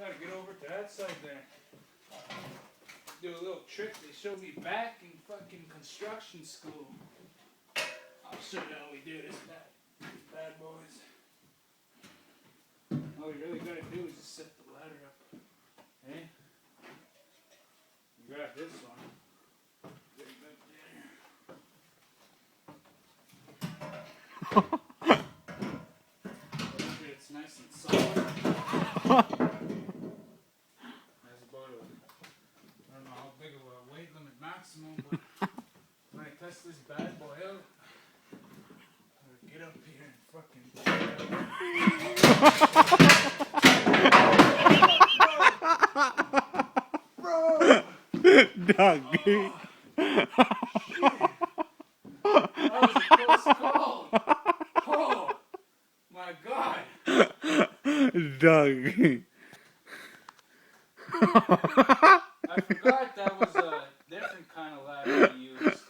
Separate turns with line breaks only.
gotta get over to that side there. Do a little trick they showed me back in fucking construction school. I'll show you how we do this, bad boys. All you really gotta do is just set the ladder up. Okay? You grab this one. Get it up there. Make sure it's nice and solid. That's about a, I don't know how big of a weight limit maximum, but when I test this bad boy out, I'll get up here and fucking. Bro!
Doug.
That was a close call. Oh my god.
Doug.
I forgot that was a different kind of ladder we used.